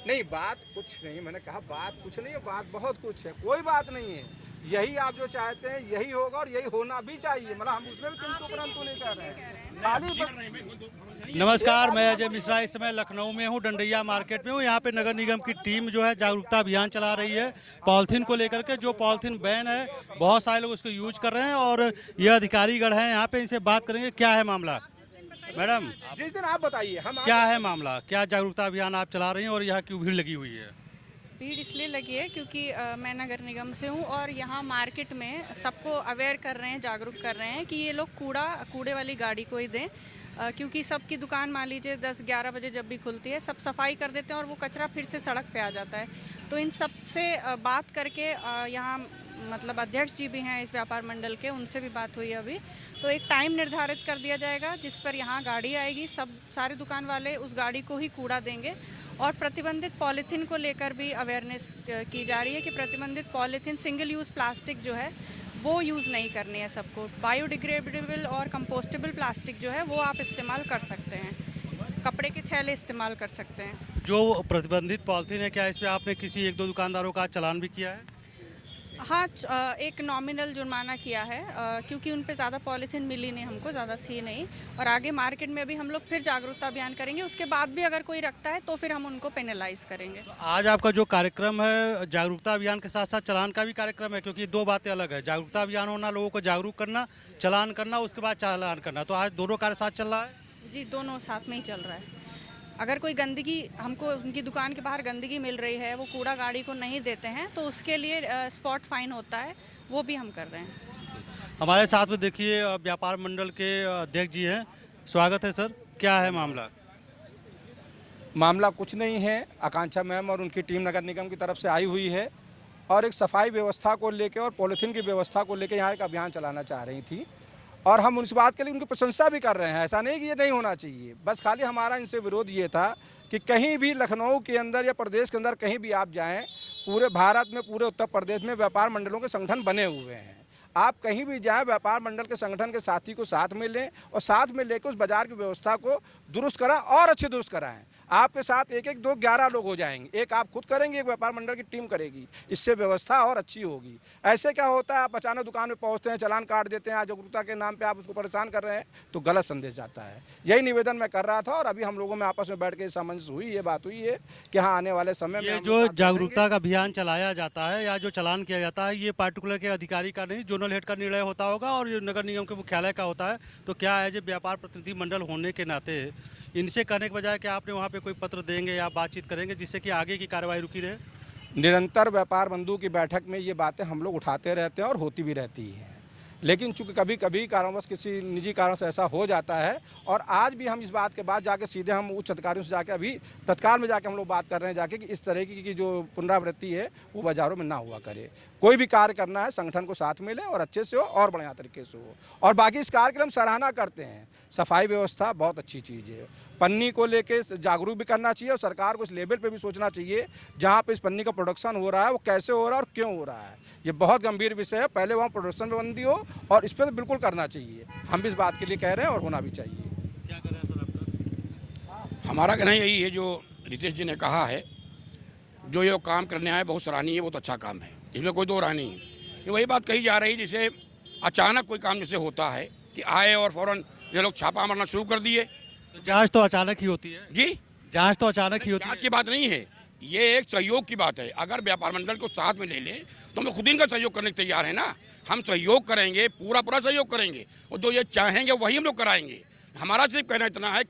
नहीं, बात कुछ नहीं, मैंने कहा बात कुछ नहीं है, बात बहुत कुछ है, कोई बात नहीं है। यही आप जो चाहते हैं यही होगा और यही होना भी चाहिए, मतलब हम उसमें भी किंतु परंतु नहीं कर रहे हैं। खाली नमस्कार, मैं अजय मिश्रा इस समय लखनऊ में हूँ, डंडैया मार्केट में हूँ। यहाँ पे नगर निगम की टीम जो है जागरूकता अभियान चला रही है पॉलिथीन को लेकर के। जो पॉलिथीन बैन है, बहुत सारे लोग उसको यूज कर रहे हैं और ये अधिकारीगण हैं यहाँ पे, इनसे बात करेंगे क्या है मामला। मैडम, जिस दिन आप बताइए हम क्या है मामला, क्या जागरूकता अभियान आप चला रही हैं और यहाँ क्यों भीड़ लगी हुई है? भीड़ इसलिए लगी है क्योंकि मैं नगर निगम से हूँ और यहाँ मार्केट में सबको अवेयर कर रहे हैं, जागरूक कर रहे हैं कि ये लोग कूड़े वाली गाड़ी को ही दें, क्योंकि सबकी दुकान मान लीजिए 10-11 बजे जब भी खुलती है सब सफाई कर देते हैं और वो कचरा फिर से सड़क पे आ जाता है। तो इन सब से बात करके यहाँ मतलब अध्यक्ष जी भी हैं इस व्यापार मंडल के, उनसे भी बात हुई अभी। तो एक टाइम निर्धारित कर दिया जाएगा जिस पर यहाँ गाड़ी आएगी, सब सारे दुकान वाले उस गाड़ी को ही कूड़ा देंगे। और प्रतिबंधित पॉलीथीन को लेकर भी अवेयरनेस की जा रही है कि प्रतिबंधित पॉलीथीन, सिंगल यूज़ प्लास्टिक जो है वो यूज़ नहीं करनी है सबको। बायोडिग्रेडेबल और कंपोस्टेबल प्लास्टिक जो है वो आप इस्तेमाल कर सकते हैं, कपड़े के थैले इस्तेमाल कर सकते हैं। जो प्रतिबंधित पॉलिथीन है, क्या इस पर आपने किसी 1-2 दुकानदारों का चालान भी किया है? हाँ, एक नॉमिनल जुर्माना किया है क्योंकि उन पे ज़्यादा पॉलीथीन मिली नहीं, हमको ज़्यादा थी नहीं। और आगे मार्केट में भी हम लोग फिर जागरूकता अभियान करेंगे, उसके बाद भी अगर कोई रखता है तो फिर हम उनको पेनलाइज करेंगे। आज आपका जो कार्यक्रम है जागरूकता अभियान के साथ साथ चालान का भी कार्यक्रम है, क्योंकि दो बातें अलग है। जागरूकता अभियान होना, लोगों को जागरूक करना, चालान करना, उसके बाद चालान करना। तो आज दोनों कार्य साथ चल रहा है? जी, दोनों साथ में ही चल रहा है। अगर कोई गंदगी, हमको उनकी दुकान के बाहर गंदगी मिल रही है, वो कूड़ा गाड़ी को नहीं देते हैं तो उसके लिए स्पॉट फाइन होता है, वो भी हम कर रहे हैं। हमारे साथ में देखिए व्यापार मंडल के अध्यक्ष जी हैं, स्वागत है सर। क्या है मामला? मामला कुछ नहीं है, आकांक्षा मैम और उनकी टीम नगर निगम की तरफ से आई हुई है और एक सफाई व्यवस्था को लेकर और पॉलीथीन की व्यवस्था को लेकर यहाँ एक अभियान चलाना चाह रही थी और हम उस बात के लिए उनकी प्रशंसा भी कर रहे हैं। ऐसा नहीं कि ये नहीं होना चाहिए, बस खाली हमारा इनसे विरोध ये था कि कहीं भी लखनऊ के अंदर या प्रदेश के अंदर कहीं भी आप जाएं, पूरे भारत में, पूरे उत्तर प्रदेश में व्यापार मंडलों के संगठन बने हुए हैं। आप कहीं भी जाएं, व्यापार मंडल के संगठन के साथी को साथ में लें और साथ में लेकर उस बाजार की व्यवस्था को दुरुस्त कराएं और अच्छी दुरुस्त कराएं। आपके साथ 1-1, 2, 11 लोग हो जाएंगे। एक आप खुद करेंगे, एक व्यापार मंडल की टीम करेगी, इससे व्यवस्था और अच्छी होगी। ऐसे क्या होता है, आप अचानक दुकान में पहुंचते हैं, चालान काट देते हैं, जागरूकता के नाम पे आप उसको परेशान कर रहे हैं तो गलत संदेश जाता है। यही निवेदन मैं कर रहा था और अभी हम लोगों में आपस में बैठ के सामंजस्य हुई, ये बात हुई है कि हाँ, आने वाले समय में ये जो जागरूकता का अभियान चलाया जाता है या जो चालान किया जाता है, ये पार्टिकुलर के अधिकारी का नहीं, जोनल हेड का निर्णय होता होगा और ये नगर निगम के मुख्यालय का होता है। तो क्या है, जो व्यापार प्रतिनिधि मंडल होने के नाते इनसे कहने के बजाय कि आपने वहाँ पे कोई पत्र देंगे या बातचीत करेंगे जिससे कि आगे की कार्रवाई रुकी रहे? निरंतर व्यापार बंधु की बैठक में ये बातें हम लोग उठाते रहते हैं और होती भी रहती हैं, लेकिन चूंकि कभी कभी कारणवश किसी निजी कारण से ऐसा हो जाता है और आज भी हम इस बात के बाद जाके सीधे हम उच्च अधिकारियों से जाके अभी तत्काल में जाके हम लोग बात कर रहे हैं जाके कि इस तरह की जो पुनरावृत्ति है वो बाजारों में ना हुआ करे। कोई भी कार्य करना है संगठन को साथ में ले और अच्छे से हो और बढ़िया तरीके से हो। और बाकी इस कार्य की हम सराहना करते हैं, सफाई व्यवस्था बहुत अच्छी चीज़ है। पन्नी को लेके जागरूक भी करना चाहिए और सरकार को इस लेवल पे भी सोचना चाहिए जहाँ पे इस पन्नी का प्रोडक्शन हो रहा है वो कैसे हो रहा है और क्यों हो रहा है। ये बहुत गंभीर विषय है, पहले वहाँ प्रोडक्शन में बंदी हो और इस पर तो बिल्कुल करना चाहिए। हम भी इस बात के लिए कह रहे हैं और होना भी चाहिए। क्या कर रहे हैं सर आपका? हमारा कहना यही है, जो रितेश जी ने कहा है, जो ये काम करने आए बहुत सराहनीय है, बहुत अच्छा काम है, इसमें कोई दो राय नहीं है। ये वही बात कही जा रही है, जैसे अचानक कोई काम जैसे होता है कि आए और फौरन ये लोग छापा मारना शुरू कर दिए। तो जांच तो अचानक ही होती है जी, जांच तो अचानक ही होती है। जांच की बात नहीं है, ये एक सहयोग की बात है। अगर व्यापार मंडल को साथ में ले लें तो हम लोग खुद इनका सहयोग करने के तैयार है ना। हम सहयोग करेंगे, पूरा सहयोग करेंगे और जो ये चाहेंगे वही हम लोग कराएंगे। हमारा सिर्फ कहना इतना है,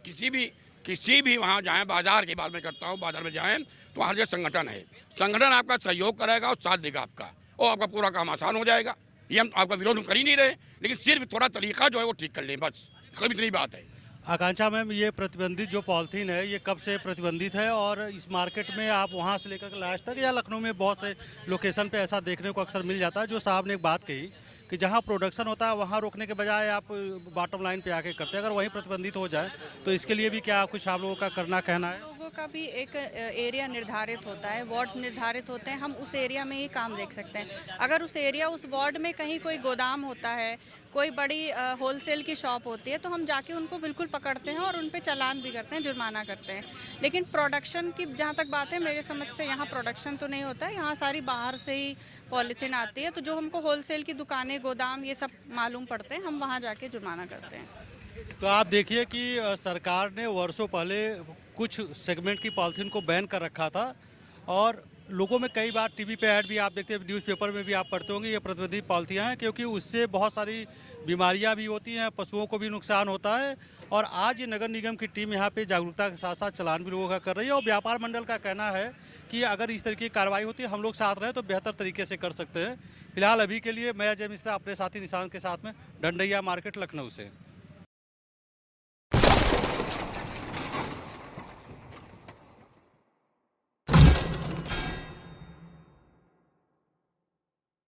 किसी भी वहाँ जाएँ, बाजार की बात मैं करता हूँ, बाजार में जाएँ तो हर जगह संगठन है, संगठन आपका सहयोग करेगा और साथ देगा आपका, और आपका पूरा काम आसान हो जाएगा। ये हम आपका विरोध कर ही नहीं रहे, लेकिन सिर्फ थोड़ा तरीका जो है वो ठीक कर लें, बस कभी इतनी बात है। आकांक्षा मैम, ये प्रतिबंधित जो पॉलिथीन है ये कब से प्रतिबंधित है और इस मार्केट में आप वहाँ से लेकर लास्ट तक या लखनऊ में बहुत से लोकेशन पे ऐसा देखने को अक्सर मिल जाता है, जो साहब ने एक बात कही कि जहाँ प्रोडक्शन होता है वहाँ रोकने के बजाय आप बॉटम लाइन पे आके करते हैं। अगर वहीं प्रतिबंधित हो जाए तो इसके लिए भी क्या कुछ आप लोगों का करना कहना है? लोगों लोगों का भी एक एरिया निर्धारित होता है, वार्ड निर्धारित होते हैं, हम उस एरिया में ही काम देख सकते हैं। अगर उस एरिया उस वार्ड में कहीं कोई गोदाम होता है, कोई बड़ी होलसेल की शॉप होती है, तो हम जाके उनको बिल्कुल पकड़ते हैं और उन पे चालान भी करते हैं, जुर्माना करते हैं। लेकिन प्रोडक्शन की जहाँ तक बात है, मेरे समझ से यहाँ प्रोडक्शन तो नहीं होता है, यहाँ सारी बाहर से ही पॉलीथीन आती है। तो जो हमको होलसेल की दुकानें, गोदाम ये सब मालूम पड़ते हैं, हम वहाँ जाके जुर्माना करते हैं। तो आप देखिए कि सरकार ने वर्षों पहले कुछ सेगमेंट की पॉलिथीन को बैन कर रखा था और लोगों में कई बार टीवी पे ऐड भी आप देखते हैं, न्यूज़पेपर में भी आप पढ़ते होंगे, ये प्रतिबंधित पॉलिथियाँ हैं क्योंकि उससे बहुत सारी बीमारियां भी होती हैं, पशुओं को भी नुकसान होता है। और आज ये नगर निगम की टीम यहाँ पे जागरूकता के साथ साथ चालान भी लोगों का कर रही है और व्यापार मंडल का कहना है कि अगर इस तरीके की कार्रवाई होती है, हम लोग साथ रहें तो बेहतर तरीके से कर सकते हैं। फिलहाल अभी के लिए मैं अजय मिश्रा अपने साथी निशांत के साथ में डंडैया मार्केट लखनऊ से।